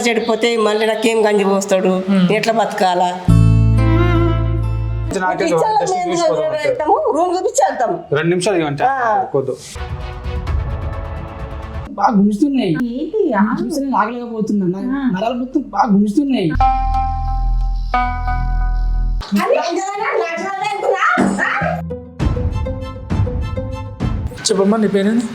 చెడిపోతే మళ్ళీ నాకేం గంజి పోస్తాడు, ఎట్లా బతకాలా? రూమ్ చూపించి వెళ్తాము. 2 నిమిషాలు కొద్దు బాగా గుంజుతున్నాయి, ఆగలేకపోతున్నా, నరాలు మొత్తం బాగా గుంజుతున్నాయి. చెప్పమ్మా, నీ పేరేంది?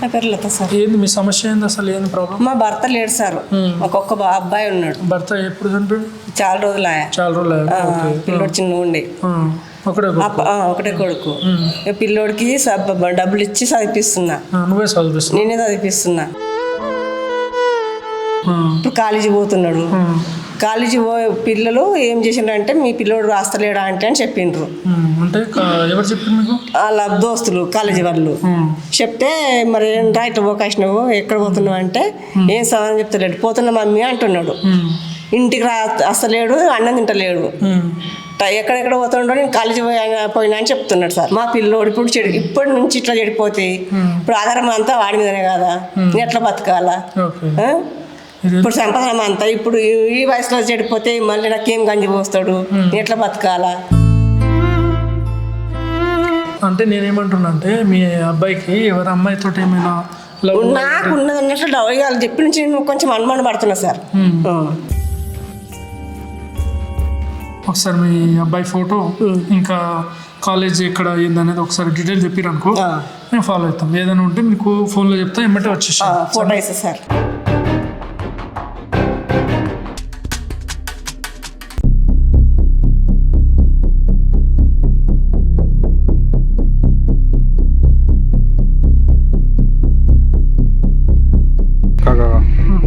నా పేరు లత సార్. ఏంది మీ సమస్య ఏంది అసలు? ఏంది ప్రాబ్లం? మా భర్త లేడు సార్, ఒక్కొక్క అబ్బాయి ఉన్నాడు. భర్త ఎప్పుడు చనిపోయాడు? చాలా రోజులు చాలా రోజులు. పిల్లోడు చిన్న ఉండి ఒకటే కొడుకు. పిల్లోడికి డబ్బులు ఇచ్చి చదివిస్తున్నా. నువ్వే చదివిస్తున్నా? నేనే చదివిస్తున్నా. ఇప్పుడు కాలేజీ పోతున్నాడు. కాలేజీ పిల్లలు ఏం చేసిండ్రంటే మీ పిల్లోడు రాస్తలేడా అంటే అని చెప్పిండ్రు. అంటే ఎవరు చెప్పిండ్రు మీకు? వాళ్ళ దోస్తులు కాలేజీ వాళ్ళు చెప్తే, మరి ఏంట్రా ఇట్లా పోకాసినావు, ఎక్కడ పోతున్నావు అంటే ఏం సమాధానం చెప్తలేడు. పోతున్నా మమ్మీ అంటున్నాడు. ఇంటికి అసలేడు, అన్నం తింటలేడు. ఎక్కడెక్కడ పోతుండో నేను కాలేజీ పోయినా అని చెప్తున్నాడు సార్. మా పిల్లోడు ఇప్పుడు ఇప్పటి నుంచి ఇట్లా చెడిపోతే ఇప్పుడు ఆధారం అంతా వాడి మీదనే కదా, నేను ఎట్లా బతకాలా? ఇప్పుడు సంపాదన అంతా ఇప్పుడు ఈ వయసులో చెడిపోతే మళ్ళీ నాకేం గంజి పోస్తాడు, ఎట్లా బతకాలా? అంటే నేనేమంటున్నా అంటే, మీ అబ్బాయికి ఎవరి అమ్మాయితో ఏమైనా నాకు ఉన్నది అన్నట్లు వాళ్ళు చెప్పి నుంచి నేను కొంచెం అనుమానం పడుతున్నా సార్. ఒకసారి మీ అబ్బాయి ఫోటో ఇంకా కాలేజ్ ఎక్కడ ఏందనేది ఒకసారి డీటెయిల్ చెప్పారు అనుకో, మేము ఫాలో అవుతాం. ఏదైనా ఉంటే మీకు ఫోన్లో చెప్తా, ఏమంటే వచ్చేసి ఫోటో వేస్తా సార్.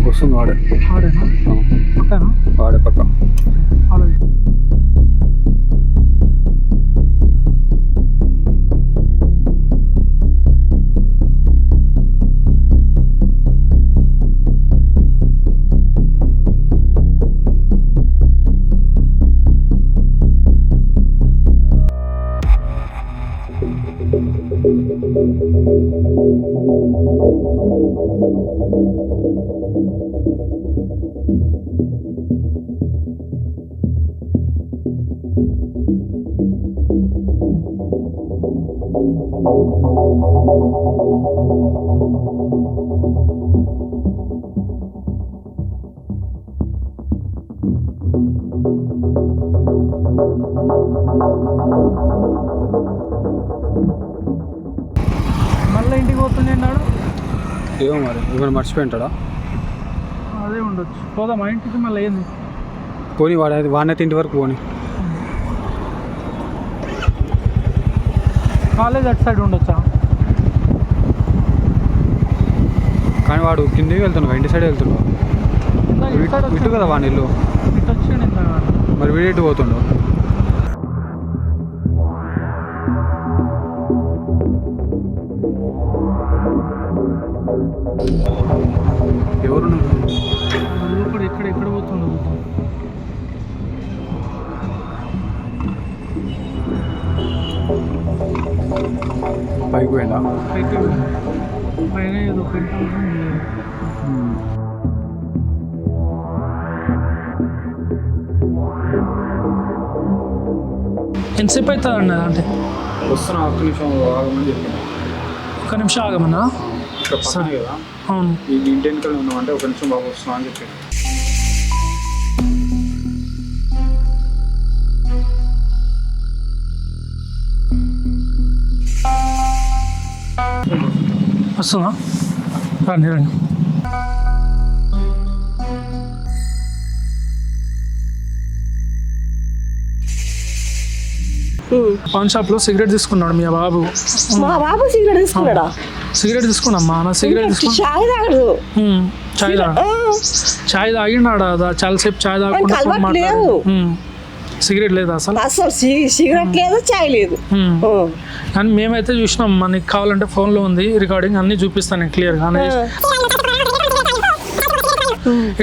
వస్తుంది వాడే. వాడేనా? పక్కనా? వాడే పక్క. అలాగే. మళ్ళీ ఇంటికి పోతున్నాడు. ఏమో మరి ఏమైనా మర్చిపోయింటాడా? అదే ఉండొచ్చు. పోదాం మా ఇంటికి. మళ్ళీ ఏంది పోనీ వాడినైతే ఇంటి వరకు పోనీ. కాలేజ్ అటు సైడ్ ఉండొచ్చా? కానీ వాడు కిందకి వెళ్తున్నావు, ఇంటి సైడ్ వెళ్తున్నావు. ఇటు కదా వాడి ఇల్లు. ఇటు వచ్చి మరి వీడేటు పోతుండవు? ఎవరు లోపల ఎక్కడ పోతుండవు? పైకి పోయిందా? పైన ఏదో ఎంతసేపు అవుతుంది అన్నది? అంటే వస్తున్నా, ఒక్క నిమిషం ఆగమని చెప్పాను. ఒక్క నిమిషం ఆగమన్నా? కదా అవును. ఈ ఇంటి వెనుకలు ఉన్నామంటే ఒక నిమిషం బాబు వస్తున్నా అని చెప్పాను. వస్తుందా? రండి రండి. పాన్ షాప్లో సిగరెట్ తీసుకున్నాడు మీ బాబు. మా బాబు సిగరెట్ తీసుకున్నాడా? సిగరెట్ తీసుకున్నామ్మా. నా సిగరెట్ తీసుకున్నా. చాయ్ తాగడు. చాయ్ తాగినాడా? చాలాసేపు చాయ్ తాగకుండా సిగరెట్ లేదా అసలు? అసలు సిగరెట్ లేదు, చాయ్ లేదు. కానీ మేమైతే చూసినాం. మనకి కావాలంటే ఫోన్లో ఉంది రికార్డింగ్, అన్ని చూపిస్తాను నేను క్లియర్గా.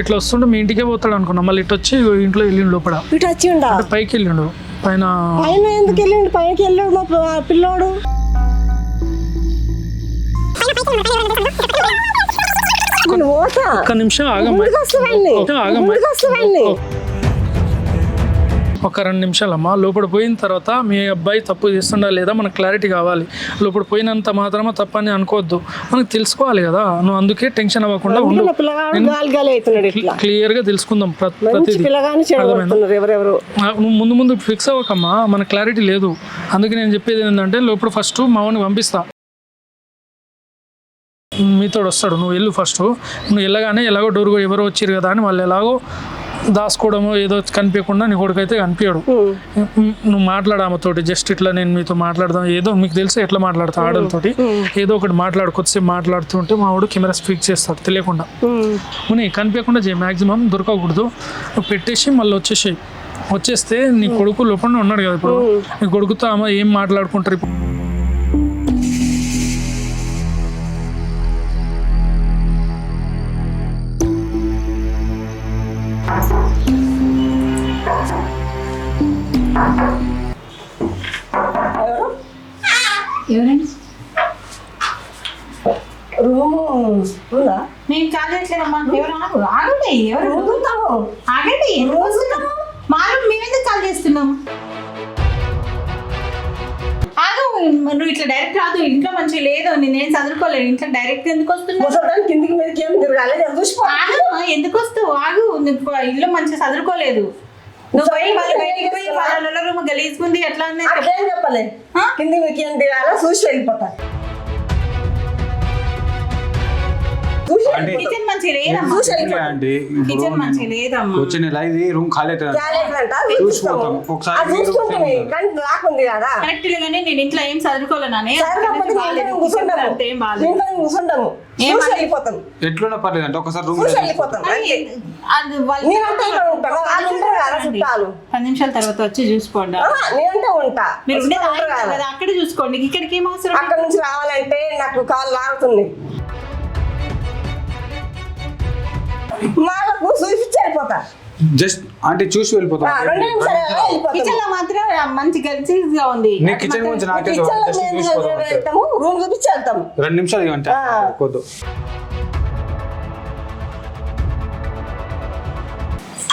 ఇట్లా వస్తుంటే మీ ఇంటికే పోతాడు అనుకున్నా. మళ్ళీ ఇటు వచ్చి ఇంట్లో వెళ్ళిండు లోపల. ఇటు వచ్చిండా? పైకి వెళ్ళిండు. పైన ఎందుకు వెళ్ళిండు? పైకి వెళ్ళాడు మా పిల్లోడు. నేను పోతా ఒక్క నిమిషం ఆగమ్మా. ముందుకు వస్తానండి ఆగమ్మా. ముందుకు వస్తానండి ఒక 2 నిమిషాలమ్మా. లోపల పోయిన తర్వాత మీ అబ్బాయి తప్పు చేస్తుండా లేదా మనకు క్లారిటీ కావాలి. లోపల పోయినంత మాత్రమే తప్పని అనుకోవద్దు, మనకు తెలుసుకోవాలి కదా. నువ్వు అందుకే టెన్షన్ అవ్వకుండా ఉండు. పిల్లగాడు గాలి గాలి అవుతున్నాడు ఇట్లా క్లియర్గా తెలుసుకుందాం మంచి ప్రతిదీ. పిల్లగాని చెడగొడుతున్నారు ఎవరెవరు నువ్వు ముందు ఫిక్స్ అవ్వకమ్మా, మనకు క్లారిటీ లేదు. అందుకే నేను చెప్పేది ఏంటంటే లోపల ఫస్ట్ మావని పంపిస్తా, మీతో వస్తాడు. నువ్వు వెళ్ళు ఫస్ట్. నువ్వు వెళ్ళగానే ఎలాగో డోర్ ఎవరో వచ్చారు కదా అని వాళ్ళు ఎలాగో దాచుకోవడము ఏదో కనిపించకుండా నీ కొడుకైతే కనిపించడు. నువ్వు మాట్లాడామతోటి జస్ట్ ఇట్లా నేను మీతో మాట్లాడదాం ఏదో మీకు తెలిసి ఎట్లా మాట్లాడతా ఆడలతోటి ఏదో ఒకటి మాట్లాడు. కొద్దిసేపు మాట్లాడుతుంటే మా వాడు కెమెరా స్పీక్ చేస్తాడు తెలియకుండా. నువ్వు కనిపించకుండా చేయి, మ్యాక్సిమం దొరకకూడదు. నువ్వు పెట్టేసి మళ్ళీ వచ్చేస్తే నీ కొడుకు లోపల ఉన్నాడు కదా ఇప్పుడు. నీ కొడుకుతో అమ్మ ఏం మాట్లాడుకుంటారు ఇప్పుడు. ఎవరండి? రూము ఉందా మేము కాల్ చేయట్లేదమ్మా. ఎవరు ఆగండి, ఎవరు ఆగండి. ఎందుకు వస్తున్నాము? మా రూమ్ మేమెందుకు కాల్ చేస్తున్నాము? ఆగు, నువ్వు ఇట్లా డైరెక్ట్ రాదు. ఇంట్లో మంచిగా లేదు, నేనేం చదువుకోలేదు. ఇంట్లో డైరెక్ట్ ఎందుకు వస్తున్నావు? ముసలిదాన్ని కిందికి మీదకి ఏం తిరగాలి చూసిపో ఆగు, ఎందుకు వస్తావు? ఆగు, నువ్వు ఇల్లు మంచిగా చదువుకోలేదు. నువ్వు పోయి మళ్ళీ బయటికి పోయి వాళ్ళ రూమ్ గలీజ్గుంది ఎట్లా అనేది అట్లేం చెప్పలే కిందికి మీదకి ఏం తిరగాల చూసి వెళ్ళిపోతా కిచెన్ మంచిగా లేదమ్మా. కిచెన్ మంచిగా లేదమ్మా. వచ్చిన ఇది రూమ్ ఖాళీ అవుతుంది. క్యాలెండర్ అంట చూసిపోతాం ఒకసారి. చూసుకుంటుంది కానీ రాకుంది కదా కరెక్ట్ గానీ నేను ఇంట్లో ఏం చదువుకోలేనానే. ఏం బాగాలేదు. కూర్చుంటాము చూసి వెళ్ళిపోతాం ఎట్లున్నా పర్లేదు అంటే ఒకసారి రూమ్ చూసి వెళ్ళిపోతాం అంతే. నేనంటే ఇక్కడ ఉంటాను వాళ్ళు ఉంటారు కదా చుట్టాలు 10 నిమిషాల తర్వాత వచ్చి చూసుకోండి. నేనంటే ఉంటా మీరు ఉండేది కదా అక్కడే చూసుకోండి. ఇక్కడికి ఏం అవసరం? అక్కడ నుంచి రావాలంటే నాకు కాళ్ళు లాగుతుంది. మాకు చూసి వెళ్ళిపోతా జస్ట్ అంటే చూసి వెళ్ళిపోతాం. 2 నిమిషాలు వెళ్ళిపోతాం. కిచెన్ లో మాత్రం మంచి గలీజ్గా ఉంది. నీ కిచెన్ గురించి నాకే రూమ్ చూపించి వెళ్తాం. 2 నిమిషాలు ఇవ్వండి కొద్దు.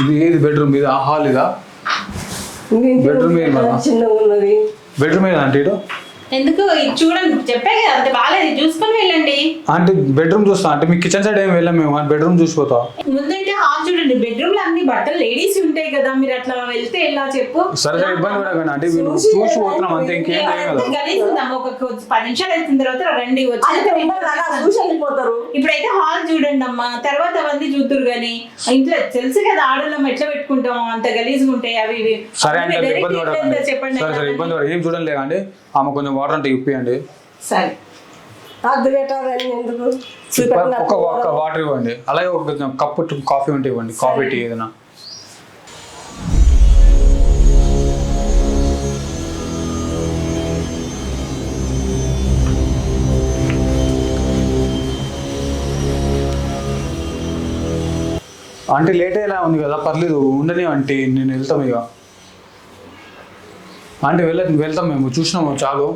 ఇది ఏది బెడ్రూమ్ మీద హాల్ ఇదా? బెడ్రూమ్ మీద చిన్నగా ఉన్నది. బెడ్రూమ్ మీద అంటే ఇటు ఎందుకు చూడండి చెప్పే కదా అంత బాగాలేదు చూసుకొని వెళ్ళండి. అంటే బెడ్రూమ్ చూస్తా అంటే మీ కిచెన్ సైడ్ ఏమి వెళ్ళాం మేము బెడ్రూమ్ చూసిపోతా. ముందంటే హాల్ చూడండి. బెడ్రూమ్ లో అన్ని బట్టలు లేడీస్ ఉంటాయి కదా, మీరు అట్లా వెళ్తే ఎలా చెప్పు? సరే ఇబ్బంది పడకండి అంటే చూసి పోతున్నాం అంతే ఇంకేం చేయం కదా. గలీజ్ ఉందాం. ఒక 10 నిమిషాలు అయిన తర్వాత రండి వచ్చి చూసి వెళ్ళిపోతారు. ఇప్పుడైతే హాల్ చూడండి అమ్మా, తర్వాత అవన్నీ చూద్దరు గానీ ఇంట్లో తెలుసు కదా ఆడలం ఎట్లా పెట్టుకుంటాము అంత గలీజ్గా ఉంటాయి అవి ఇవి. సరే అంటే ఇబ్బంది పడకండి. చెప్పండి. సరే ఇబ్బంది పడ ఏం చూడండి అండి. ఆమె కొంచెం వాటర్ అంటే ఇప్పియండి. సరే ఎందుకు ఒక వాటర్ ఇవ్వండి. అలాగే ఒక కప్పు కాఫీ ఉంటే ఇవ్వండి. కాఫీ టీ ఏదైనా. అంటే లేట్ అయ్యేలా ఉంది కదా పర్లేదు ఉండని అంటే నేను వెళ్తాం ఇక. అంటే వెళ్తాం మేము చూసినాము చాలు.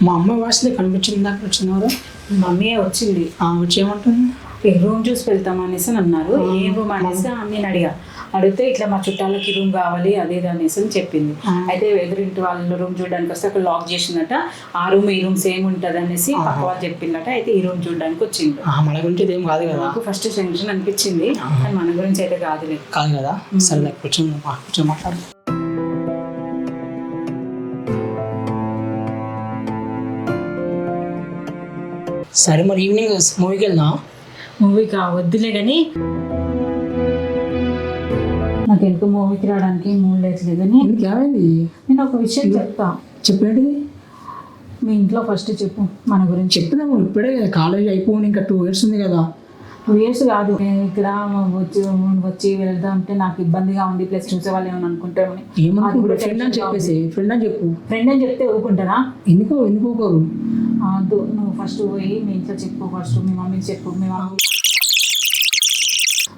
మా అమ్మ వాసన కనిపించింది దాకా వచ్చినవారు. మమ్మీ వచ్చింది. వచ్చి ఏమంటుంది? రూమ్ చూసి వెళ్తాం అనేసి అన్నారు. ఏ రూమ్ అనేసి నేను అడిగితే ఇట్లా మా చుట్టాలకి రూమ్ కావాలి అదే అనేసి అని చెప్పింది. అయితే ఎదురింటి వాళ్ళ రూమ్ చూడడానికి వస్తే అక్కడ లాక్ చేసిందట. ఆ రూమ్ ఈ రూమ్ సేమ్ ఉంటుంది అనేసి పక్క వాళ్ళు చెప్పిందట. అయితే ఈ రూమ్ చూడడానికి వచ్చింది. మన గురించి ఏం కాదు కదా. నాకు ఫస్ట్ టెన్షన్ అనిపించింది కానీ మన గురించి అయితే కాదులేదు. కాదు కదా. సరే కూర్చొని మాట్లాడు. సరే మరి ఈవినింగ్ మూవీకి వెళ్దాం. మూవీ వద్దులే కానీ నాకు ఎందుకు మూవీకి రావడానికి మూడు లేదు కానీ ఏమైంది? నేను ఒక విషయం చెప్తా. చెప్పేది మీ ఇంట్లో ఫస్ట్ చెప్పు మన గురించి. చెప్తాము ఇప్పుడే కాలేజ్ అయిపోయి ఇంకా 2 years ఉంది కదా. 2 years కాదు. ఇక్కడ వచ్చి వెళ్దాం అంటే నాకు ఇబ్బందిగా ఉంది. ప్లస్ చూసే వాళ్ళు ఏమని అనుకుంటామని. ఫ్రెండ్ అని చెప్పేసి ఫ్రెండ్ అని చెప్పు. ఫ్రెండ్ అని చెప్తే ఊరుకుంటారా? ఎందుకు ఊరుకోరు? నువ్వు ఫస్ట్ పోయి మీ ఇంట్లో చెప్పు. ఫస్ట్ మీ మమ్మీకి చెప్పు. మీ మమ్మీ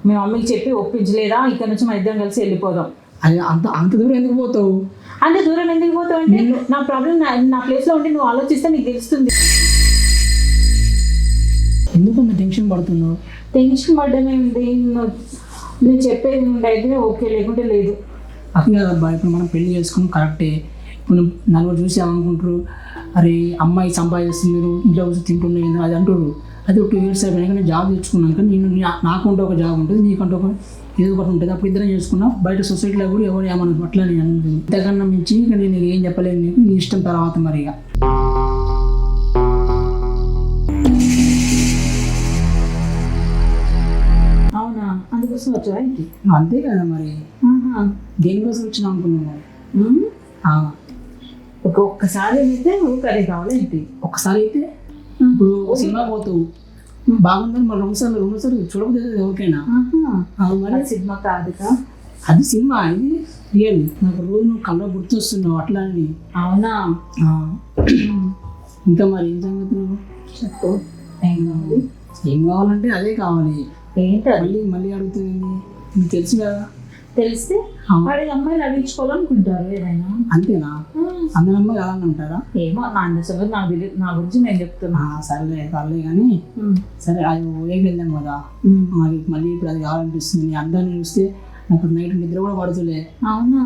మీ మమ్మీకి చెప్పి ఒప్పించలేదా ఇక్కడ నుంచి మన ఇద్దరం కలిసి వెళ్ళిపోదాం. అది అంత దూరం ఎందుకు పోతావు? అంత దూరం ఎందుకు పోతావు అంటే నా ప్రాబ్లం నా ప్లేస్లో ఉండి నువ్వు ఆలోచిస్తే నీకు తెలుస్తుంది. ఎందుకు అంత టెన్షన్ పడుతున్నావు? టెన్షన్ పడ్డమే ఉంది. నేను చెప్పేది ఉండి అయితే ఓకే, లేకుంటే లేదు. అది కాదబ్బా, ఇప్పుడు మనం పెళ్లి చేసుకుని కరెక్టే. ఇప్పుడు నలుగురు చూసి ఏమనుకుంటారు, అరే అమ్మాయి సంపాదిస్తుంది, ఇంట్లో వచ్చి తింటున్నాయి అది అంటారు. అది ఒక 2 years అయిపోయినాక నేను జాబ్ తెచ్చుకున్నాక నాకంటే ఒక జాబ్ ఉంటుంది, నీకంటే ఒక ఏదో ఒకటి ఉంటుంది. అప్పుడు ఇద్దరం చేసుకున్నా బయట సొసైటీలో కూడా ఎవరు ఏమన్నా అట్లా నేను అనుకుంటుంది. ఇంతకన్నా మించి ఇక నేను ఏం చెప్పలేను నీకు, నీ ఇష్టం తర్వాత మరి ఇక. అవునా, అందుకోసం వచ్చావా ఏంటి? అంతే కదా మరి, దేనికోసం వచ్చినా అనుకున్నాను. ఒక్కసారి అయితే ఊరికి అదే కావాలి ఏంటి? ఒక్కసారి అయితే ఇప్పుడు ఒక సినిమా పోతావు, బాగుందని మరి 2 సార్లు చూడకపోతే ఎవరికైనా. మరి సినిమా కాదుగా, అది సినిమా, ఇది రియల్. నాకు రోజు నువ్వు కళ్ళ గుర్తొస్తున్నావు అట్లా అని. అవునా? ఇంకా మరి ఏం సంగతి నువ్వు చెప్పు. ఏం కావాలి? ఏం కావాలంటే అదే కావాలి. ఏంటి మళ్ళీ అడుగుతుంది, నీకు తెలుసు కదా. తెలిస్తే వాడి అమ్మాయిలు అడిగించుకోవాలనుకుంటారు ఏదైనా. అంతేనా? అందరి అమ్మాయి కాదని ఉంటారా? ఏమో నా సంగతి నాకు తెలియదు, నా గురించి నేను చెప్తున్నా. సర్లే కానీ సరే, అది ఊరేకి వెళ్దాం కదా, మాకు మళ్ళీ ఇప్పుడు అది కావాలనిపిస్తుంది. నీ అందరిని చూస్తే నాకు నైట్ నిద్ర కూడా పడుతులే. అవునా?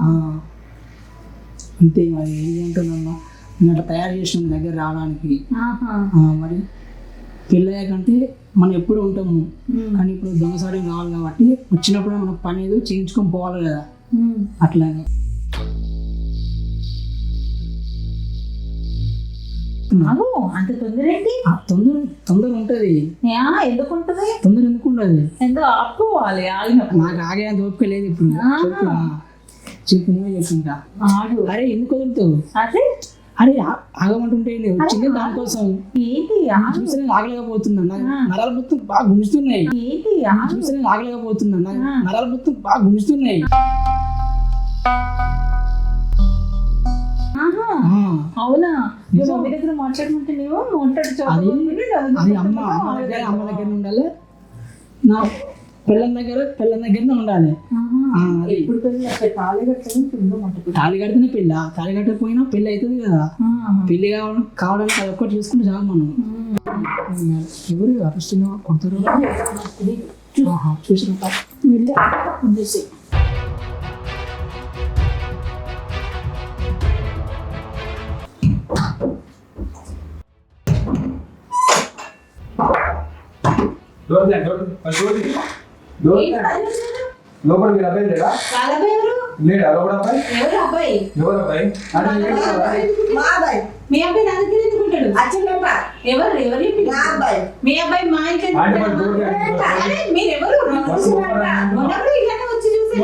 అంతే మరి, ఏంటంటున్నా నేను అట్లా తయారు చేసిన మీ దగ్గర రావడానికి. మరి పెళ్ళయ్యాకంటే మనం ఎప్పుడు ఉంటాము, కానీ ఇప్పుడు దొంగసారి కావాలి కాబట్టి వచ్చినప్పుడు మనం పని ఏదో చేయించుకొని పోవాలి కదా, అట్లానే. అంత తొందర ఏంటి? తొందర ఉంటుంది. ఎందుకు ఉంటుంది? తొందర ఎందుకు ఉండదు? ఎందుకు ఆపుకోవాలి? ఆగినప్పుడు నాకు ఆగేంత ఓపిక లేదు ఇప్పుడు. చెప్పు నువ్వే చెప్పుకుంటా. అరే ఎందుకు వదులుతావు? అరే ఆగమంటుంటే వచ్చింది దానికోసం. చూస్తే ఆగలేకపోతున్నా, నరాలు మొత్తం బాగా గుంజుతున్నాయి. చూస్తే ఆగలేకపోతున్నా, నరాలు మొత్తం బాగా గుంజుతున్నాయి. అవునా? మమ్మీ దగ్గర మాట్లాడమంటే అది అమ్మ దగ్గర ఉండాలి, నా పిల్లల దగ్గరనే ఉండాలి. తాళి కడితేనే పెళ్ళి, తాళి కట్టకపోయినా పెళ్ళి అవుతుంది కదా. పెళ్లి కావడానికి అది ఒక్కటి చూసుకుంటే చాలు మనం. ఎవరు అరుస్తున్నా కొడతారు చూసిన లోపల మీరు అబ్బాయి లేడా? లేడా లోపల అబ్బాయి? ఎవరు అబ్బాయి? మీ అబ్బాయి నా దగ్గర ఎందుకుంటాడు? మీ అబ్బాయి మా ఇంట్లో మీరు ఎవరు? వచ్చి చూసి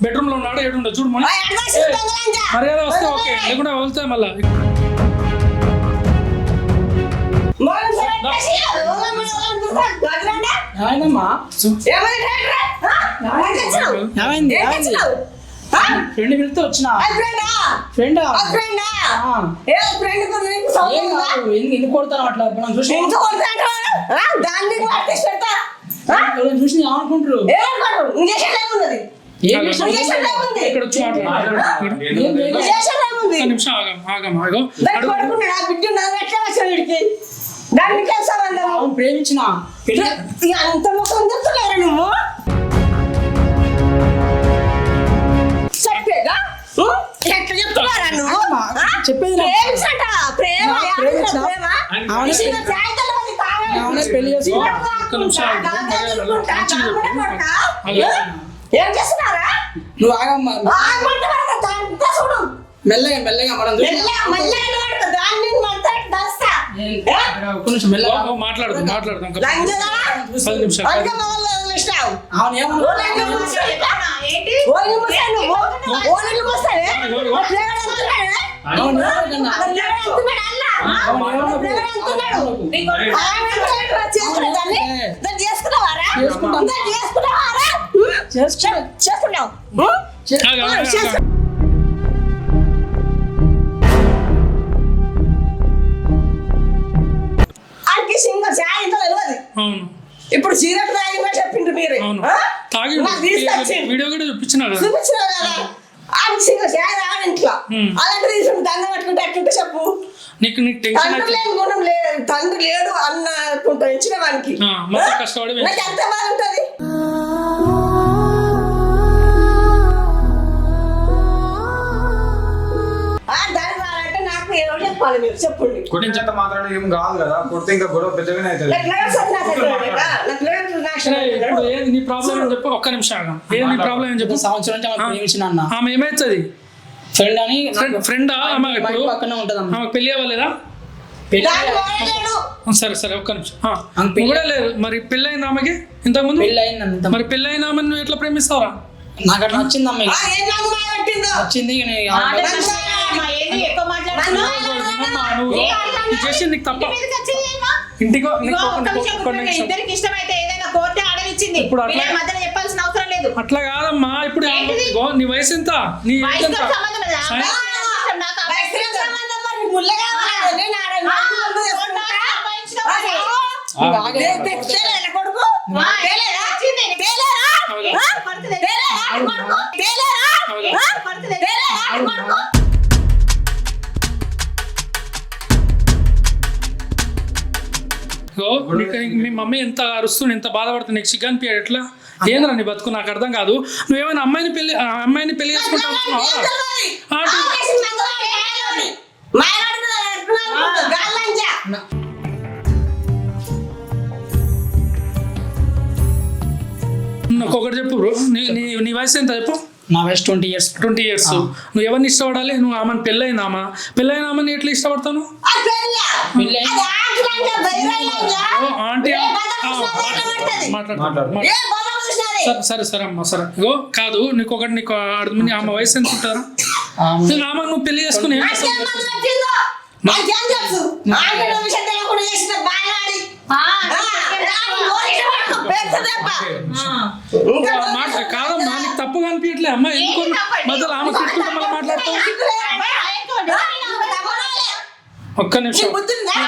బెడ్రూమ్ లో ఉన్నాడు, ఏడుండో చూడు. మర్యాద వస్తే ఓకే, లేకుండా వెళ్తే మళ్ళా ఫ్రెండ్ పిలిస్తే వచ్చిన ఫ్రెండ్ ఎందుకు కొడతాను అట్లా చూసి ఏమనుకుంటారు? ఇక్కడ వచ్చి నిమిషం ప్రేమించిన అంత ముఖం చెప్తలేరు నువ్వు. ఎట్లా చెప్తున్నారా నువ్వు చెప్పేది నా- ప్రేమించట ప్రేమ నా ప్రేమించిన- ప్రేమ ఆమె ఇచ్చిన జాయితలు అది తాగాలి. ఆమె పెళ్లి చేసుకున్నా. ఒక్క నిమిషం ఆగు. ఏం చేస్తున్నారా నువ్వు ఆగమ్మా ఆగమంటున్నారా? దాంట్లో చూడు మెల్లగా మెల్లగా మనం చూసి- మెల్లగా దాన్ని మాట్లాడి దస్తా ఒక్క నిమిషం మెల్లగా మాట్లాడదాం లంజదా 10 నిమిషాలు అంక మొదలు వదిలేసినావు ఆమె ఏమన్నా ఏంటి ఓన్లీ ముసాను ఓన్లీ ముసానే ప్రేమడు అంటున్నాడు ఆమె ఏమన్నా అక్కడ ప్రేమడు అంటున్నాడు అన్న ప్రేమడు అంటున్నాడు చేసుకున్నావు దాన్ని చేసుకున్నావారా చేసుకుంటాం. దాన్ని చేసుకున్నావారా చేసుకున్నావు ఆడికి సింగర్ చాయ్ ఇంత తెలియదు అవును ఇప్పుడు సీరట్ తాగినా చెప్పిండ్రు మీరే అవును ఆ? తాగి నాకు తీసుకొచ్చిండు. వీడియో కూడా చూపించినా కదా చూపించిన కదా ఆడికి సింగర్ చాయ్ తాగడు ఇంట్లో అలాంటి తీసుకుని దండం పెట్టుకుంటే అట్లుంటే చెప్పు నీకు టెన్షన్ తండ్రి అయితే లేని గుణం లేదు తండ్రి లేడు అన్నకుంటా ఇచ్చిన వానికి మొత్తం కష్టపడి నాకు ఎంత బాగుంటది దాని రాలంటే నాకు ఏదో చెప్పాలి మీరు చెప్పండి కొట్టించేంత మాత్రం ఏం కాదు కదా కొడితే ఇంకా గొడవ పెద్దగానే అవుతుంది నాకు లెవెల్స్ వస్తే నాకు ఎక్కడ లేదా? నాకు లెవెల్స్ నాకు సరే, ఇప్పుడు ఏది నీ ప్రాబ్లం అని చెప్పు. ఒక్క నిమిషం ఆగం. ఏది నీ ప్రాబ్లం అని చెప్పు. సంవత్సరం నుంచి ఆమె ప్రేమించిన అన్న ఆమె ఏమైతుంది ఫ్రెండ్ అని ఫ్రెండా ఆమె మా ఇప్పుడు ఇంటి పక్కనే ఉంటది అన్న ఆమె పెళ్ళి అవ్వలేదా పెళ్లి దాని వాడలేడు. సరే ఒక్క నిమిషం ఆమె పెళ్ళి- కూడా లేదు మరి పెళ్ళైంది ఆమెకి ఇంతకుముందు పెళ్లి అయింది అంత మరి పెళ్ళైన ఆమెను నువ్వు ఎట్లా ప్రేమిస్తావరా నాకు అట్లా నచ్చింది అమ్మ ఆ, ఏం నాకు బాగా పట్టిందో? వచ్చింది ఇక నేను మాట కష్టమమ్మా, ఏంటి ఎక్కువ మాట్లాడుతున్నావు? నువ్వు చేసి నీకు తప్ప ఇంటి మీదకి వచ్చేదేమో? ఇంటికి ఇదిగో ఒక్క నిమిషం కూర్చోండి. ఇద్దరికి ఇష్టమైతే ఏదైనా కోరితే ఆడనిచ్చింది ఇప్పుడు అట్లా- వీళ్ళ మధ్యలో చెప్పాల్సిన అవసరం లేదు అట్లా కాదమ్మా ఇప్పుడు ఏంటిది? ఇగో, నీ వయసు ఎంత నీ ఏజ్ వయసుతో ఎంత సంబంధం లేదా? సరే. నాకు ఆ వయసులో వయసుతో సంబంధం మరి ముళ్ళగా వాడు. నేను ఆడ ముందు చేసుకుంటా. సంపాదించినవాడే. నువ్వు ఆగే. తేలేరా కొడుకు? ఆ, తేలేరా? వచ్చింది. తేలేరా? అవును. ఆ? పడుతుంది. తేలేరా ఆడి కొడుకు? తేలేరా? అవును. ఆ? పడుతుంది. తేలేరా ఆడి కొడుకు? ఇగో, మీ మమ్మీ ఎంత అరుస్తుంది ఎంత బాధపడుతుంది నీకు సిగ్గు అనిపించాడు ఎట్లా ఏంద్రా నీ బతుకు నాకు అర్థం కాదు నువ్వేమైనా అమ్మాయిని పెళ్లి చేసుకుంటా అనుకున్నావా ఏం తెలియదు. ఆ, ఆవేశం మంగళవాడి ఏలోని. మాయలాడుతున్నాడు అనుకున్నాను. గాల్లంజా. ఒక్కొక్కటి చెప్పు బ్రో నీ వయసు ఎంత చెప్పు నా వయసు 20 years 20 years నువ్వు ఎవరిని ఇష్టపడాలి నువ్వు ఆమెను పెళ్ళైనామా పెళ్ళైనామని ఎట్లా ఇష్టపడతాను ఆ పెళ్ళా? పెళ్ళి అది ఆటలంజా, బైరాలంజా. ఆంటీ ఏ బాధ చూసినా అది పడుతుంది. మాట్లాడు ఏ బాధ చూసినా అది. సరే అమ్మా సరే ఇగో కాదు నీకు ఒకటి నీకు అర్థం ఆమె వయసు ఎంత ఉంటారా ఆమె నువ్వు పెళ్లి చేసుకుని ఏం చేస్తావు? నాకేం మందు పట్టిందో? నాకేం తెలుసు? ఆంటీ విషయం తెలియకుండా చేసిన బాగాడి. ఆ, రాని ఓడికి పట్టుకో, పెద్ద దెబ్బ. ఇంకా మాట కాదమ్మా నీకు తప్పుగా అనిపించట్లే అమ్మా ఎందుకు మధ్యలో ఆమె తిట్టుకుంటే మళ్ళీ మాట్లాడతావు ఒక్క నిమిషం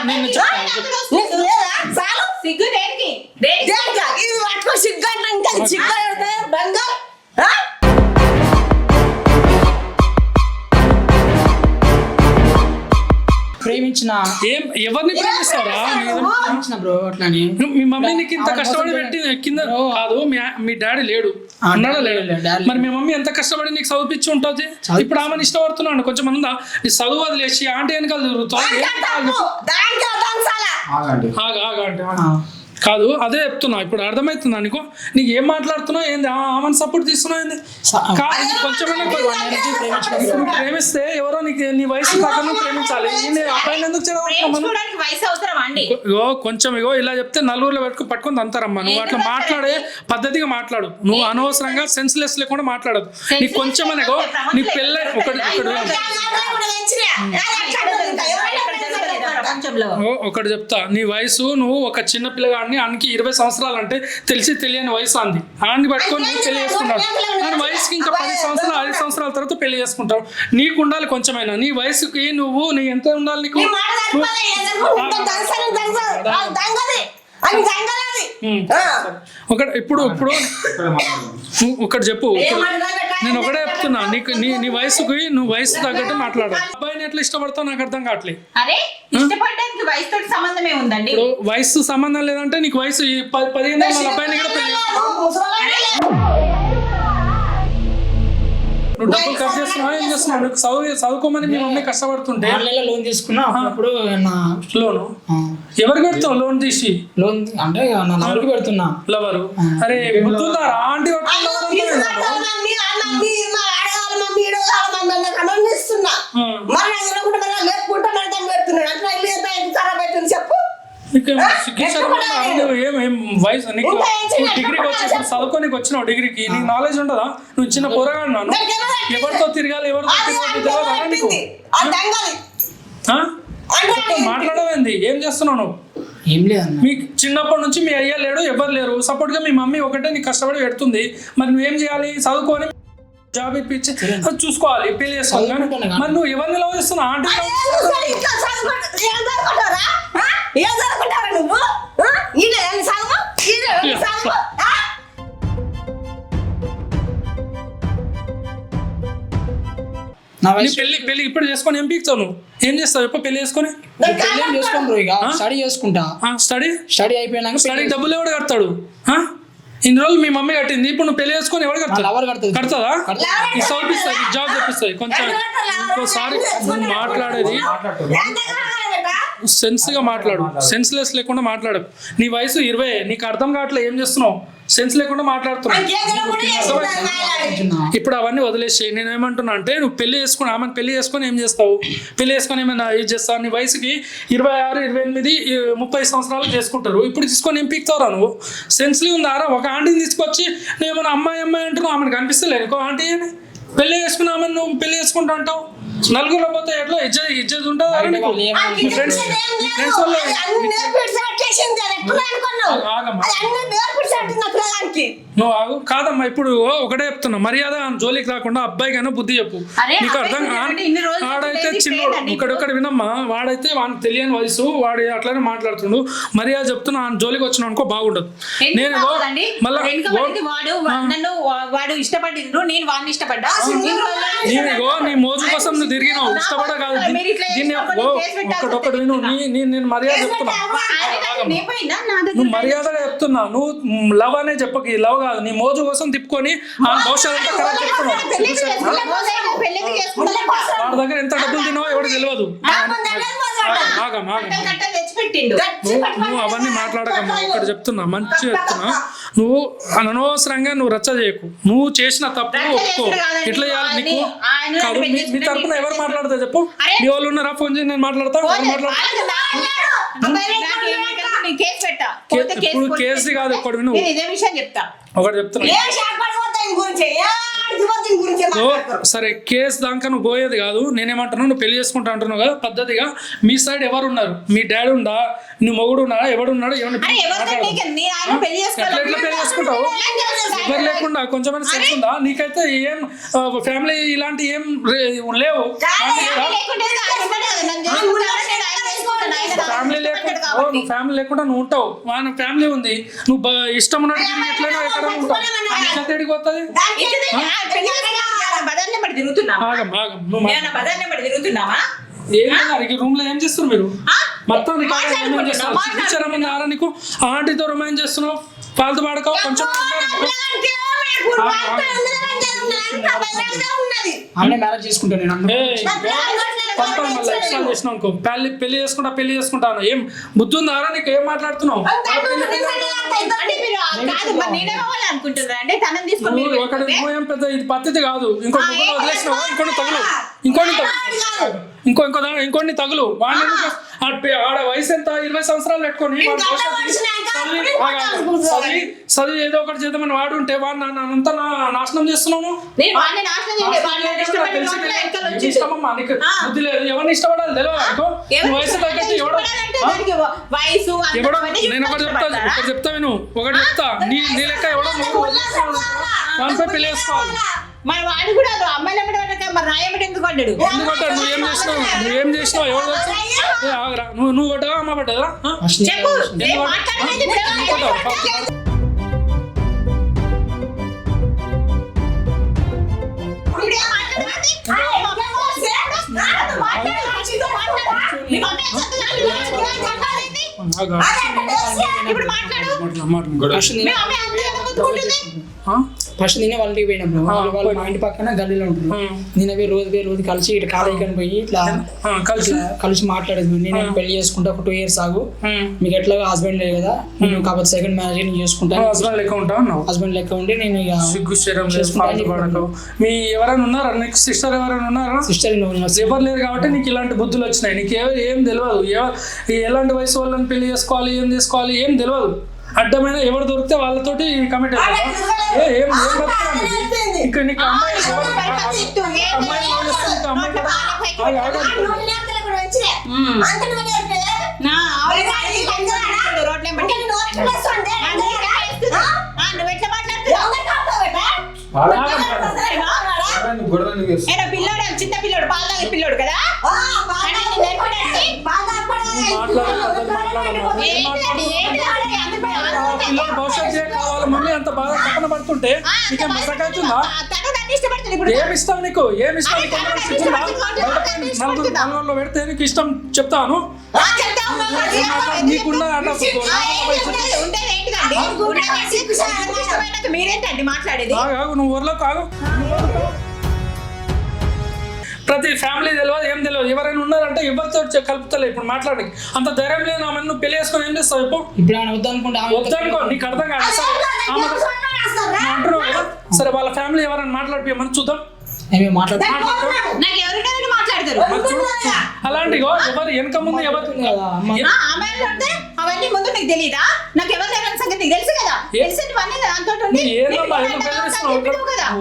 నేను చెప్తాను నీకు లేదా? చాలు. సిగ్గు దేనికి దేనికి? దేనికా? ఇది పట్టుకో సిగ్గంట ఇంకా సిగ్గు పెడితే బంగా. ఆ? ప్రేమించిన ఎవరిని ప్రేమిస్తారా ప్రేమించిన బ్రో అట్లాని మీ మమ్మీ నీకు ఇంత కష్టపడి పెట్టి కింద కాదు మీ డాడీ లేడు అన్నాడా లేడు డాడీ మరి మీ మమ్మీ ఎంత కష్టపడి నీకు చదివించి ఉంటుంది ఇప్పుడు ఆమెను ఇష్టపడుతున్నాను కొంచెం మంది ఈ చదువు వదిలేసి ఆంటీ వెనకాల తిరుగుతావు దానికి దంచాలా? ఆగండి ఆగంటే కాదు అదే చెప్తున్నా ఇప్పుడు అర్థమవుతుందా నీకు నీకు ఏం మాట్లాడుతున్నావు ఏంది ఆమెను సపోర్ట్ తీస్తున్నావు ఏంది కాదు నీకు కొంచెమైనా ఇప్పుడు ప్రేమిస్తే ఎవరో నీకు నీ వయసు ప్రకారం ప్రేమించాలి అబ్బాయిని ఎందుకు చెడగొడుతున్నావు మనం చూడడానికి వయసు అవసరం అండి ఇగో కొంచెం ఇలా చెప్తే నలుగురిలో పట్టుకొని అంతారమ్మా నువ్వు అట్లా మాట్లాడే పద్ధతిగా మాట్లాడు నువ్వు అనవసరంగా సెన్స్లెస్ లేకుండా మాట్లాడదు నీకు కొంచెం అనేగో నీ పెళ్ళై ఒకటి చెప్తా నీ వయసు నువ్వు ఒక చిన్న పిల్లగాడిని ఆయనకి 20 సంవత్సరాలు అంటే తెలిసి తెలియని వయసు అంది ఆయన్ని పట్టుకొని నువ్వు పెళ్లి చేసుకుంటావు ఆయన వయసుకి ఇంకా 10 సంవత్సరాలు 5 సంవత్సరాల తర్వాత పెళ్లి చేసుకుంటావు నీకు ఉండాలి కొంచెమైనా నీ వయసుకి నువ్వు నీ ఎంత ఉండాలి నీకు ఒకటి ఇప్పుడు ఒకటి చెప్పు నేను ఒకటే చెప్తున్నా నీకు నీ వయసుకి నువ్వు వయసు తగ్గట్టు మాట్లాడు అబ్బాయిని ఎట్లా ఇష్టపడతావు నాకు అర్థం కావట్లేదు అరే ఇష్టపడడానికి వయసుతో సంబంధమే ఉందండి ఇప్పుడు వయసు సంబంధం లేదంటే నీకు వయసు 15 ఏళ్ళ అబ్బాయిని కూడా పెళ్లి నువ్వు డబ్బులు ఖర్చు చేస్తున్నావా ఏం చేస్తున్నావు? నువ్వు చదువుకోమని మీ మమ్మీ కష్టపడుతుంటే ఆన్లైన్లో లోన్ తీసుకున్నా అప్పుడు నా లోను ఎవరు పెడతావు? లోన్ తీసి లోన్ అంటే నా లవర్కి పెడుతున్నా. లవరు అరే గుర్తుందారా ఆంటీ చెప్పు ఏం వయసు నీకు డిగ్రీకి వచ్చేసి చదువుకోనికి వచ్చినావు డిగ్రీకి నీకు నాలెడ్జ్ ఉండదా? నువ్వు చిన్న పోరగాడు నాను ఎవరితో తిరగాలి ఎవరితో తిరగాలి తెలియదా నీకు? మాట్లాడవేంది? ఏం చేస్తున్నావు నువ్వు? ఏం లేదన్న మీకు చిన్నప్పటి నుంచి మీ అయ్యా లేడు ఎవరు లేరు సపోర్ట్ గా మీ మమ్మీ ఒకటే నీకు కష్టపడి పెడుతుంది మరి నువ్వేం చేయాలి? చదువుకొని జాబ్ ఇప్పించి చూసుకోవాలి పెళ్లి చేసుకోవాలి. మరి నువ్వు ఎవరిని లవ్ చేస్తున్నావు? ఆంటీ నా వయసు పెళ్లి ఇప్పుడు చేసుకొని ఏం పీక్తావు? నువ్వు ఏం చేస్తావు ఎప్పుడు పెళ్లి చేసుకొని? పెళ్ళి ఏం చేసుకోను బ్రో, ఇక స్టడీ చేసుకుంటా. స్టడీ అయిపోయినాక స్టడీ డబ్బులు ఎవడు కడతాడు? ఇన్ని రోజులు మీ మమ్మీ కట్టింది ఇప్పుడు నువ్వు పెళ్లి చేసుకొని ఎవరు కడతాడు? లవర్ కడుతుంది. కడతాదా? చదివిస్తుంది జాబ్ తెప్పిస్తుంది. కొంచెం ఇంకోసారి నువ్వు మాట్లాడేది సెన్స్ గా మాట్లాడు, సెన్స్లెస్ లేకుండా మాట్లాడు. నీ వయసు 20, నీకు అర్థం కావట్లేదు ఏం చేస్తున్నావు? సెన్స్ లేకుండా మాట్లాడుతున్నావు. ఇప్పుడు అవన్నీ వదిలేసి నేను ఏమంటున్నా అంటే నువ్వు పెళ్లి చేసుకుని ఆమెను పెళ్లి చేసుకొని ఏం చేస్తావు? పెళ్లి చేసుకొని ఏమైనా ఇది చేస్తావు? నీ వయసుకి 26, 28, 30 సంవత్సరాలు చేసుకుంటారు. ఇప్పుడు తీసుకొని ఏం పీక్తావురా నువ్వు? సెన్స్లీ ఉందారా? ఒక ఆంటీని తీసుకొచ్చి నేను అమ్మాయి అంటున్నావు ఆమెను కనిపిస్తలేదు ఇంకో ఆంటీ అని పెళ్లి చేసుకుని ఆమెను నువ్వు పెళ్లి చేసుకుంటా అంటావు. నలుగురు పోతే ఎట్లా ఇజ్జత్ ఉంటుందా? నువ్వు ఆగు కాదమ్మా. ఇప్పుడు ఒకటే చెప్తున్నా మర్యాద జోలికి రాకుండా అబ్బాయికైనా బుద్ధి చెప్పు. నీకు అర్థం వాడైతే చిన్నోడు ఒకడొక్కడు వినమ్మా. వాడైతే వాడికి తెలియని వయసు వాడు అట్లానే మాట్లాడుతుండు. మర్యాద చెప్తున్నా జోలికి వచ్చిన అనుకో బాగుండదు. నేను వాడు ఇష్టపడిండ్రు నేను వాడిని ఇష్టపడ్డా. నీ మోజు కోసం నువ్వు తిరిగినావు ఇష్టపడ కాదు. దీన్ని ఒక్కడొక్కడు విను. నేను మర్యాద చెప్తున్నా నువ్వు మర్యాదగా చెప్తున్నా. నువ్వు లవ్ అనే చెప్పకి లవ్ కాదు నీ మోజు కోసం తిప్పుకొని ఆ భవిష్యత్తు కరెక్ట్ చెప్తున్నావు. వాడి దగ్గర ఎంత డబ్బులు తిన్నావో ఎవరికి తెలియదు. నువ్వు అవన్నీ మాట్లాడకమ్మా. ఒకటి చెప్తున్నా మంచిగా చెప్తున్నా. నువ్వు అనవసరంగా నువ్వు రచ్చ చేయకు. నువ్వు చేసిన తప్పు ఒప్పుకో. ఎట్లా చేయాలి నీకు కాదు. మీ తరపున ఎవరు మాట్లాడతా చెప్పు. మీ వాళ్ళు ఉన్నారా? ఫోన్ చేసి నేను మాట్లాడతా. ఇప్పుడు కేసు కాదు ఒకటి విను. ఒకటి చెప్తున్నా సరే కేసు దాకా నువ్వు పోయేది కాదు. నేనేమంటున్నావు నువ్వు పెళ్లి చేసుకుంటా అంటున్నావు కదా పద్ధతిగా. మీ సైడ్ ఎవరు ఉన్నారు? మీ డాడీ ఉందా? నీ మొగుడు ఉన్నాడా? ఎవడున్నాడు? ఎట్లా పెళ్లి చేసుకుంటావు? ఎవరు లేకుండా కొంచెమైనా సెన్స్ ఉందా నీకైతే? ఏం ఫ్యామిలీ ఇలాంటి ఏం లేవు. ఫ్యామిలీ లేకుండా నువ్వు ఉంటావు. వాళ్ళ ఫ్యామిలీ ఉంది. నువ్వు ఇష్టం ఉన్నట్టు ఎట్లయినా ఎక్కడ ఉంటావు. ఎక్కడికి పోతుంది? రూమ్ లో ఏం చేస్తున్నారు మీరు? మొత్తం నీకు ఆంటీతో రొమాన్స్ చేస్తున్నావు. పాలతో పాడకావు కొంచెం మ్యారేజ్ చేసుకుంటా నేను పెళ్లి చేసుకుంటాను. ఏం బుద్ధి ఉందారా నీకు? ఏం మాట్లాడుతున్నావు? నువ్వేం పెద్ద ఇది పద్ధతి కాదు. వదిలేసినావు ఇంకోటి తగులు. ఆడ వయసు ఎంత? 20 సంవత్సరాలు పెట్టుకొని చదివి ఏదో ఒకటి చేద్దామని వాడు ఉంటే వాడు అంతా నాశనం చేస్తున్నావు. ఇష్టమమ్మా నీకు బుద్ధి లేదు. ఎవరిని ఇష్టపడాలి తెలియదు. వయసు తగ్గట్టు ఎవడో నేను ఒకటి చెప్తా విను. ఒకటి చెప్తా నీ లెక్క ఎవడో వాళ్ళపై పెళ్లి చేసుకోవాలి. మరి వాడు కూడా అమ్మాయిలు ఎందుకు పడ్డాడు? నువ్వేం చేసినావు? ఎవరు నువ్వు కొట్టవా అమ్మ పడ్డదా? ఫస్ట్ నేనే వాళ్ళ ఇంటికి పోయినా బ్రో. వాళ్ళు మా ఇంటి పక్కన గల్లీలో ఉంటారు. నేను రోజు కలిసి ఇట్లా కాలేజీకి పోయి ఇట్లా కలిసి మాట్లాడేది. నేను పెళ్లి చేసుకుంటా, ఒక 2 years ఆగు, మీకు ఎట్లా హస్బెండ్ లేదు కదా, నేను కాకపోతే సెకండ్ మ్యారేజ్ నేను చేసుకుంటాను. హస్బెండ్ లెక్క ఉండి నేను ఇక మీ ఎవరైనా ఉన్నారా? నీకు సిస్టర్ ఎవరైనా ఉన్నారా? సిస్టర్ ఎవరు లేరు కాబట్టి నీకు ఇలాంటి బుద్ధులు వచ్చినాయి. నీకు ఏం తెలియదు, ఎలాంటి వయసు వాళ్ళని పెళ్లి చేసుకోవాలి, ఏం చేసుకోవాలి ఏం తెలియదు. అడ్డమైన ఎవరు దొరికితే వాళ్ళతోటి కమిట్ ఇక్కడ నీకు అమ్మాయి పిల్లోడు, చిన్న పిల్లోడు, పాల పిల్లోడు కదా. పిల్లలు భవిష్యత్తు కావాలి మమ్మీ అంత బాగా పక్కన పడుతుంటే నీకేం మసకవుతుందా? ఏమి ఇష్టం నీకు? ఏమి ఇష్టం? నలుగురిలో పెడితే నీకు ఇష్టం చెప్తాను. నీకున్న మీరేంటండి మాట్లాడేది? నువ్వు ఊర్లో కాదు. ప్రతి ఫ్యామిలీ తెలియదు, ఏం తెలియదు. ఎవరైనా ఉన్నారంటే ఎవరితో కలుపుతలే. ఇప్పుడు మాట్లాడి అంత ధైర్యం లేదు. ఆమె నువ్వు పెళ్లి చేసుకొని ఏం చేస్తావు? ఇప్పుడు వద్దనుకో, నీకు అర్థం కాదు. అంటున్నావు కదా, సరే వాళ్ళ ఫ్యామిలీ ఎవరైనా మాట్లాడిపోయామని చూద్దాం. అలాంటి ఎవరు వెనక ముందు అవన్నీ ముందు నీకు తెలీదా? నాకు ఎవరు సంగతి నీకు తెలుసు కదా.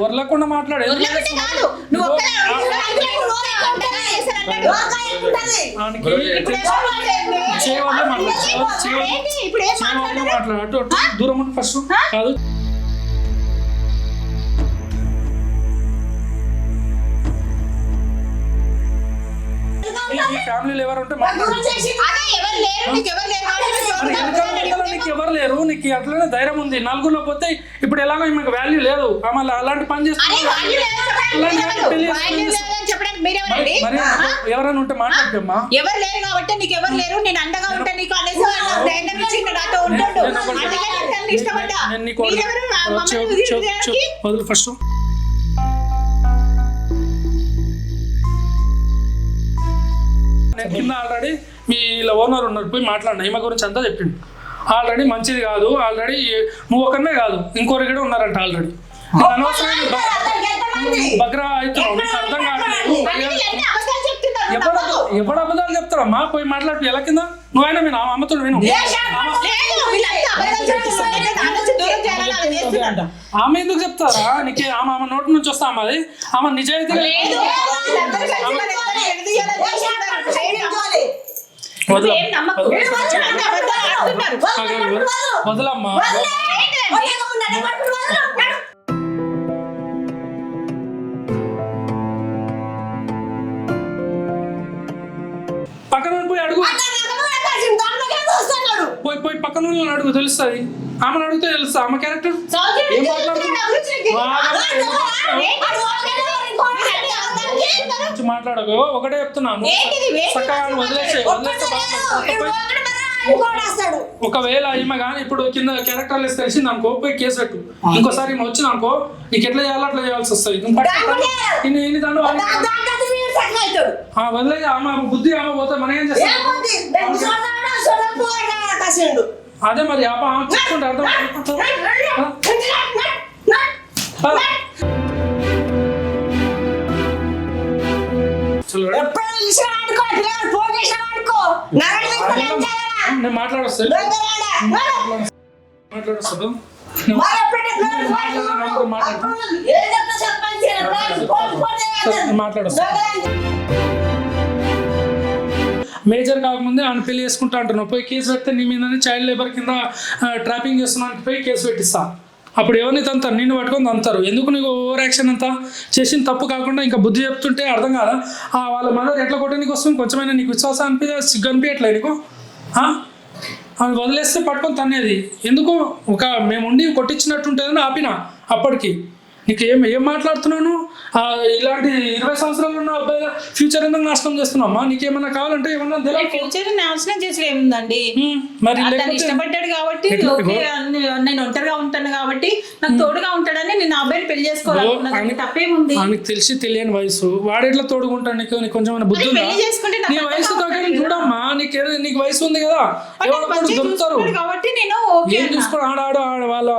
వర్లకుండా మాట్లాడే మాట్లాడు. దూరం ఫస్ట్ కాదు. ఫ్యామిలీలో ఎవరు ఉంటే నీకు ఎవరు లేరు. నీకు అట్లనే ధైర్యం ఉంది. నలుగురిలో పోతే ఇప్పుడు ఎలాగో ఈమెకు వాల్యూ లేదు. మళ్ళీ అలాంటి పని చేస్తే ఎవరైనా ఉంటే మాట్లాడమ్మా. ఎవరు లేరు కాబట్టి నీకు ఎవరు లేరు, నేను అండగా ఉంటా నీకు అనేసి నాతో ఉంటాడు. వదులు ఫస్ట్. నేను కింద ఆల్రెడీ మీ ఇలా ఓనర్ ఉన్నారు, పోయి మాట్లాడినా. ఈమె గురించి అంతా చెప్పిండు. ఆల్రెడీ మంచిది కాదు. ఆల్రెడీ నువ్వు ఒకనే కాదు, ఇంకొకరు కూడా ఉన్నారంట. ఆల్రెడీ అనవసరం బగ్రా అవుతున్నావు. నీకు అర్థం కావట్లేదు. ఎవడు అబద్ధాలు చెప్తారమ్మా? పోయి మాట్లాడి ఎలా కింద నువ్వైనా విను, అమ్మతో విను. ఆమె ఎందుకు చెప్తారా నీకు? ఆమె నోటి నుంచి వస్తా అది. ఆమె నిజాయితీగా వదలమ్మా. పక్కన పోయి అడుగు, పోయి పక్కన అడుగు, తెలుస్తుంది. ఆమెను అడిగితే తెలుస్తా ఆమె క్యారెక్టర్ ఏం మాట్లాడకు. ఒకటే చెప్తున్నాను, వదిలేసే. ఒకవేళ ఈమె కానీ ఇప్పుడు కింద క్యారెక్టర్ లెస్ తెలిసింది అనుకో, పోయి కేసు పెట్టు. ఇంకోసారి ఈమె వచ్చింది అనుకో, నీకు ఎట్లా చేయాలో అట్లా చేయాల్సి వస్తుంది. ఇన్ని దాన్ని వదిలేదు. ఆమె బుద్ధి ఆమె పోతే మనం ఏం చేస్తాం? అదే మరి చెప్పుకుంటే అర్థం. నేను మాట్లాడొస్తాను. మేజర్ కాకముందే ఆయన పెళ్లి చేసుకుంటా అంటున్నావు. పోయి కేసు పెడితే నీ మీద చైల్డ్ లేబర్ కింద ట్రాపింగ్ చేస్తున్నానికి పోయి కేసు పెట్టిస్తా. అప్పుడు ఎవరిని తంతారు? నిన్ను పట్టుకొని తంతారు. ఎందుకు నీకు ఓవర్ యాక్షన్ అంతా చేసిన తప్పు కాకుండా ఇంకా బుద్ధి చెప్తుంటే అర్థం కాదా? వాళ్ళ మదర్ ఎట్లా కొట్టడానికి వస్తుంది? కొంచెమైనా నీకు విశ్వాసం సిగ్గు అనిపించట్లే నీకు? అవి వదిలేస్తే పట్టుకొని తన్నేది ఎందుకు? మేము ఉండి కొట్టించినట్టుంటుందని ఆపిన. అప్పటికి నీకు ఏం మాట్లాడుతున్నాను? ఇలాంటి 20 సంవత్సరాలు ఉన్న అబ్బాయి ఫ్యూచర్ ఎందుకు నాశనం చేస్తున్నావమ్మా? నీకేమన్నా కావాలంటే ఏమన్నా తెలియదు. ఫ్యూచర్ నాశనం చేసి ఏముందండి? మరి అతను ఇష్టపడ్డాడు కాబట్టి ఓకే, నేను ఒంటరిగా ఉంటాను కాబట్టి నాకు తోడుగా ఉంటాడని నేను ఆ అబ్బాయిని పెళ్లి చేసుకోవాలనుకున్నాను. తప్పేముంది? ఆయనకి తెలిసి తెలియని వయసు, వాడెట్లా తోడుకుంటాడు? నీకు కొంచెం బుద్ధి ఉందా? పెళ్లి చేసుకుంటే నీ వయసు తగ్గని చూడమ్మా, నీకు వయసు ఉంది కదా, దొరుకుతారు కాబట్టి నేను ఓకే ఏం చూసుకో. ఆడాడు వాళ్ళ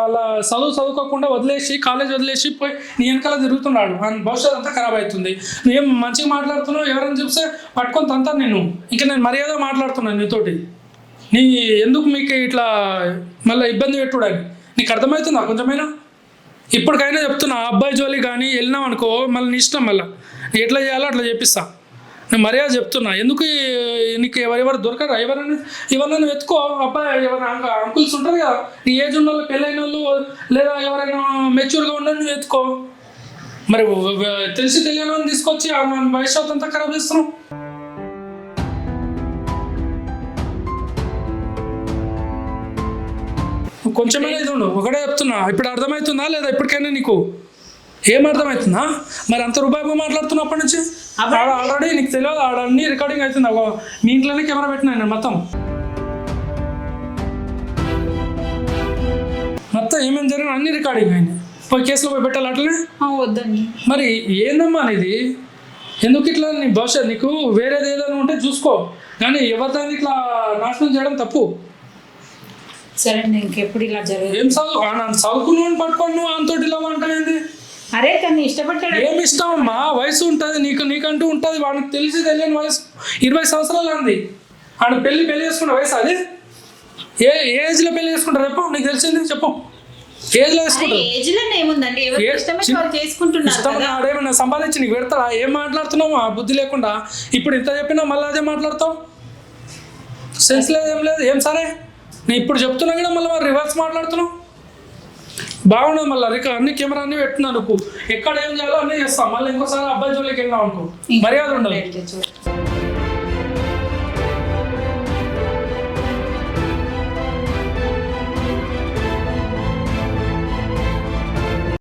చదువుకోకుండా వదిలేసి కాలేజ్ వదిలేసి పోయి నీ వెనకాల తిరుగుతున్నాడు. భవిష్యత్తు అంతా ఖరాబ్ అవుతుంది. నువ్వేం మంచిగా మాట్లాడుతున్నావు, ఎవరైనా చూస్తే పట్టుకొని తంతాను నేను. ఇంకా నేను మర్యాద మాట్లాడుతున్నాను నీతోటి. ఎందుకు మీకు ఇట్లా మళ్ళీ ఇబ్బంది పెట్టుడని నీకు అర్థమవుతుందా కొంచెమైనా? ఇప్పటికైనా చెప్తున్నా, అబ్బాయి జోలి కానీ వెళ్ళినాం అనుకో మళ్ళీ నీ ఇష్టం, మళ్ళీ ఎట్లా చేయాలో అట్లా చెప్పిస్తా. నేను మర్యాద చెప్తున్నా. ఎందుకు నీకు ఎవరెవరు దొరకరా? ఎవరైనా వెతుకో. అబ్బాయి ఎవరైనా అంకుల్స్ ఉంటారు కదా, నీ ఏజ్ ఉన్న వాళ్ళు, పెళ్ళైన వాళ్ళు, లేదా ఎవరైనా మెచ్యూర్గా ఉన్న నువ్వు వెతుకో. మరి తెలిసి తెలియని వాళ్ళని తీసుకొచ్చి భవిష్యత్తు అంతా ఖరాబ్ చేస్తున్నావు. కొంచెమైనా ఇది ఉండు. ఒకటే చెప్తున్నా. ఇప్పుడు అర్థమవుతుందా లేదా? ఇప్పటికైనా నీకు ఏం అర్థమవుతుందా? మరి అంత రూపాయిగా మాట్లాడుతున్నా అప్పటి నుంచి. ఆల్రెడీ నీకు తెలియదు, అన్ని రికార్డింగ్ అవుతుంది. మీ ఇంట్లోనే కెమెరా పెట్టినా నేను మొత్తం ఏమేమి జరిగినా అన్ని రికార్డింగ్ అయింది. పోయి కేసులో పోయి పెట్టాలి అట్లనే? వద్దండి. మరి ఏందమ్మా అనేది? ఎందుకు ఇట్లా? నీ భవిష్యత్ నీకు వేరేది ఏదైనా ఉంటే చూసుకో, కానీ ఎవరిదాన్ని ఇట్లా నాశనం చేయడం తప్పు. సరే ఇంకెప్పుడు ఇలా జరగదు. ఏం చదువుకున్నాను పట్టుకోండి, నువ్వు అంతటి ఇలా అంటావేంది? అరే తను ఇష్టపడ్డాడు. ఏమి ఇష్టం అమ్మా? వయసు ఉంటుంది నీకంటూ ఉంటుంది. వాడికి తెలిసి తెలియని వయసు 20 సంవత్సరాలు అంది. ఆడ పెళ్లి చేసుకున్న వయసు అది? ఏ ఏజ్లో పెళ్లి చేసుకుంటారు చెప్పు? నీకు తెలిసింది చెప్పు. ఏజ్లో వేసుకుంటారు. ఆడేమన్నా సంపాదించి నీకు పెడతాడా? ఏం మాట్లాడుతున్నావు బుద్ధి లేకుండా? ఇప్పుడు ఇంత చెప్పినా మళ్ళీ అదే మాట్లాడతావు. సెన్స్ లేదు, ఏం లేదు. ఏం సరే నేను ఇప్పుడు చెప్తున్నా కూడా మళ్ళీ రివర్స్ మాట్లాడుతున్నావు. బాగుండదు. మళ్ళీ అన్ని కెమెరా అన్ని పెట్టినా నువ్వు ఎక్కడ ఏం చేయాలో అన్నీ చేస్తాం. మళ్ళీ ఇంకోసారి అబ్బాయి జోలికి వెళ్ళినావు అనుకో, మర్యాద ఉండదు.